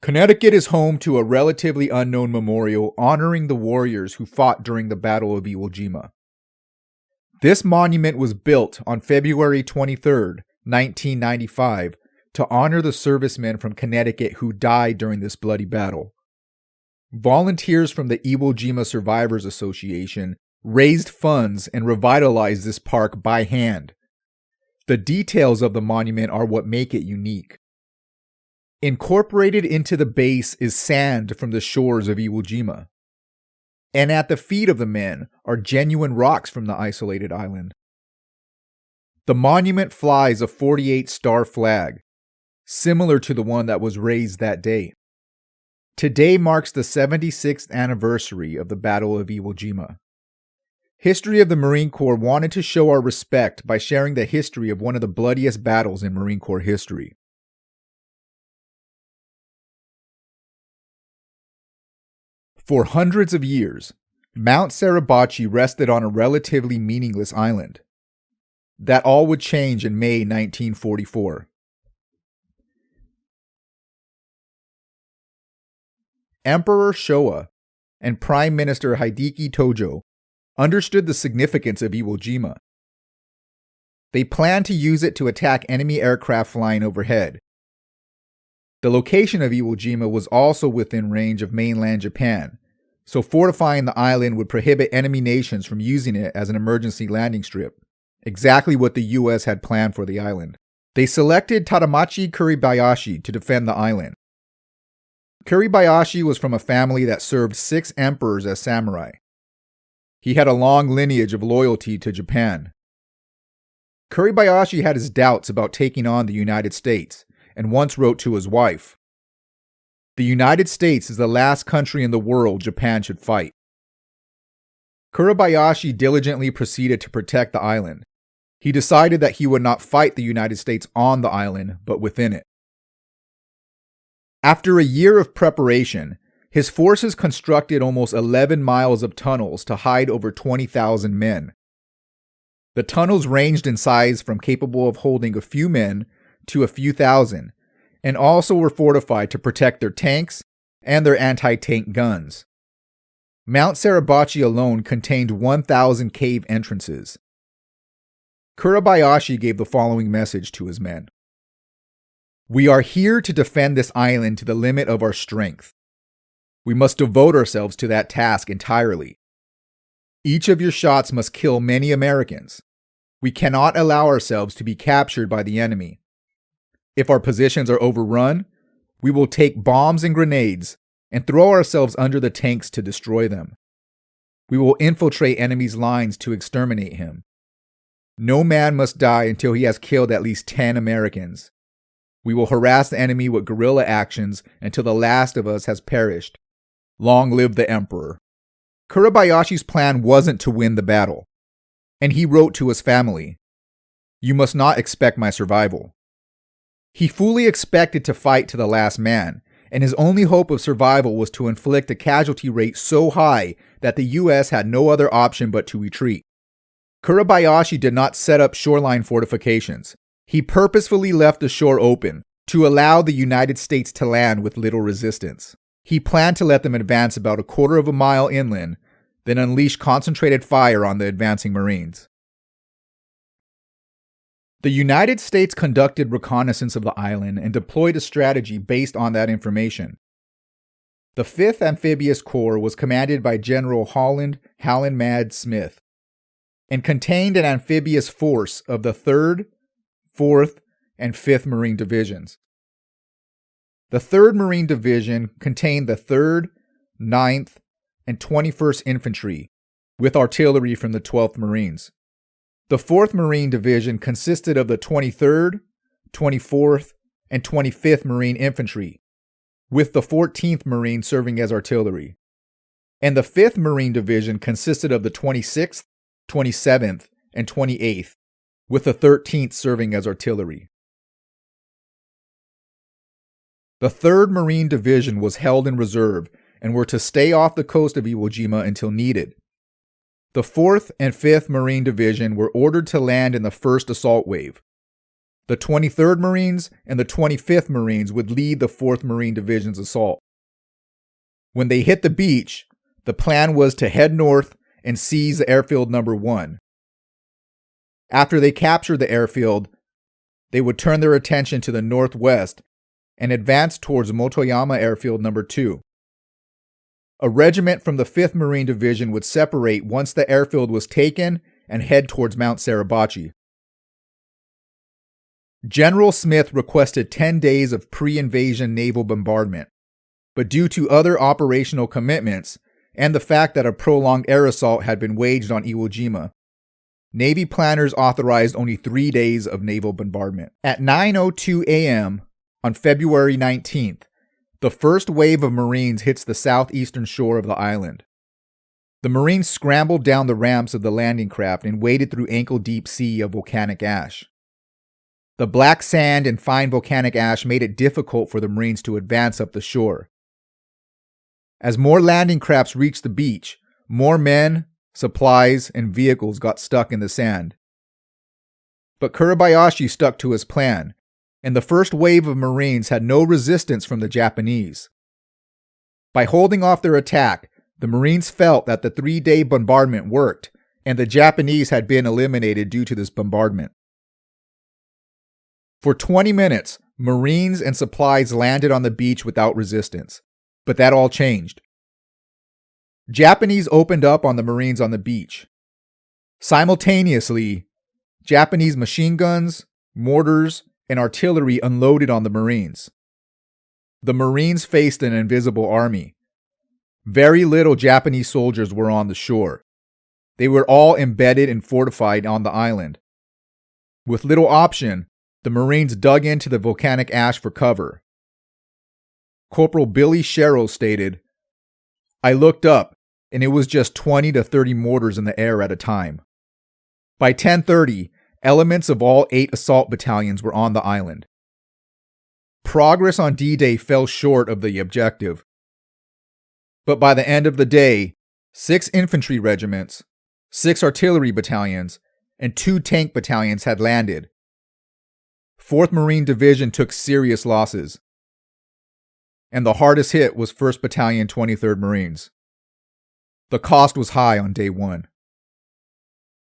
Connecticut is home to a relatively unknown memorial honoring the warriors who fought during the Battle of Iwo Jima. This monument was built on February 23, 1995, to honor the servicemen from Connecticut who died during this bloody battle. Volunteers from the Iwo Jima Survivors Association raised funds and revitalized this park by hand. The details of the monument are what make it unique. Incorporated into the base is sand from the shores of Iwo Jima. And at the feet of the men are genuine rocks from the isolated island. The monument flies a 48-star flag, similar to the one that was raised that day. Today marks the 76th anniversary of the Battle of Iwo Jima. History of the Marine Corps wanted to show our respect by sharing the history of one of the bloodiest battles in Marine Corps history. For hundreds of years, Mount Suribachi rested on a relatively meaningless island. That all would change in May 1944. Emperor Showa and Prime Minister Hideki Tojo understood the significance of Iwo Jima. They planned to use it to attack enemy aircraft flying overhead. The location of Iwo Jima was also within range of mainland Japan, so fortifying the island would prohibit enemy nations from using it as an emergency landing strip, exactly what the US had planned for the island. They selected Tadamachi Kuribayashi to defend the island. Kuribayashi was from a family that served 6 emperors as samurai. He had a long lineage of loyalty to Japan. Kuribayashi had his doubts about taking on the United States, and once wrote to his wife, "The United States is the last country in the world Japan should fight." Kuribayashi diligently proceeded to protect the island. He decided that he would not fight the United States on the island, but within it. After a year of preparation, his forces constructed almost 11 miles of tunnels to hide over 20,000 men. The tunnels ranged in size from capable of holding a few men to a few thousand, and also were fortified to protect their tanks and their anti-tank guns. Mount Suribachi alone contained 1,000 cave entrances. Kuribayashi gave the following message to his men. "We are here to defend this island to the limit of our strength. We must devote ourselves to that task entirely. Each of your shots must kill many Americans. We cannot allow ourselves to be captured by the enemy. If our positions are overrun, we will take bombs and grenades and throw ourselves under the tanks to destroy them. We will infiltrate enemy's lines to exterminate him. No man must die until he has killed at least 10 Americans. We will harass the enemy with guerrilla actions until the last of us has perished. Long live the Emperor." Kuribayashi's plan wasn't to win the battle, and he wrote to his family, "You must not expect my survival." He fully expected to fight to the last man, and his only hope of survival was to inflict a casualty rate so high that the US had no other option but to retreat. Kuribayashi did not set up shoreline fortifications. He purposefully left the shore open to allow the United States to land with little resistance. He planned to let them advance about a quarter of a mile inland, then unleash concentrated fire on the advancing Marines. The United States conducted reconnaissance of the island and deployed a strategy based on that information. The 5th Amphibious Corps was commanded by General Holland Mad Smith and contained an amphibious force of the 3rd, 4th, and 5th Marine Divisions. The 3rd Marine Division contained the 3rd, 9th, and 21st Infantry, with artillery from the 12th Marines. The 4th Marine Division consisted of the 23rd, 24th, and 25th Marine Infantry, with the 14th Marine serving as artillery. And the 5th Marine Division consisted of the 26th, 27th, and 28th, with the 13th serving as artillery. The 3rd Marine Division was held in reserve and were to stay off the coast of Iwo Jima until needed. The 4th and 5th Marine Division were ordered to land in the first assault wave. The 23rd Marines and the 25th Marines would lead the 4th Marine Division's assault. When they hit the beach, the plan was to head north and seize the airfield number 1. After they captured the airfield, they would turn their attention to the northwest and advance towards Motoyama Airfield number 2. A regiment from the 5th Marine Division would separate once the airfield was taken and head towards Mount Suribachi. General Smith requested 10 days of pre-invasion naval bombardment, but due to other operational commitments and the fact that a prolonged air assault had been waged on Iwo Jima, Navy planners authorized only 3 days of naval bombardment. At 9:02 a.m. on February 19th, the first wave of Marines hits the southeastern shore of the island. The Marines scrambled down the ramps of the landing craft and waded through ankle-deep sea of volcanic ash. The black sand and fine volcanic ash made it difficult for the Marines to advance up the shore. As more landing crafts reached the beach, more men, supplies, and vehicles got stuck in the sand. But Kuribayashi stuck to his plan, and the first wave of Marines had no resistance from the Japanese. By holding off their attack, the Marines felt that the 3-day bombardment worked, and the Japanese had been eliminated due to this bombardment. For 20 minutes, Marines and supplies landed on the beach without resistance, but that all changed. Japanese opened up on the Marines on the beach. Simultaneously, Japanese machine guns, mortars, and artillery unloaded on the Marines. The Marines faced an invisible army. Very little Japanese soldiers were on the shore. They were all embedded and fortified on the island. With little option, the Marines dug into the volcanic ash for cover. Corporal Billy Sherrill stated, "I looked up, and it was just 20 to 30 mortars in the air at a time." By 10:30, elements of all 8 assault battalions were on the island. Progress on D-Day fell short of the objective. But by the end of the day, 6 infantry regiments, 6 artillery battalions, and 2 tank battalions had landed. 4th Marine Division took serious losses, and the hardest hit was 1st Battalion 23rd Marines. The cost was high on day 1.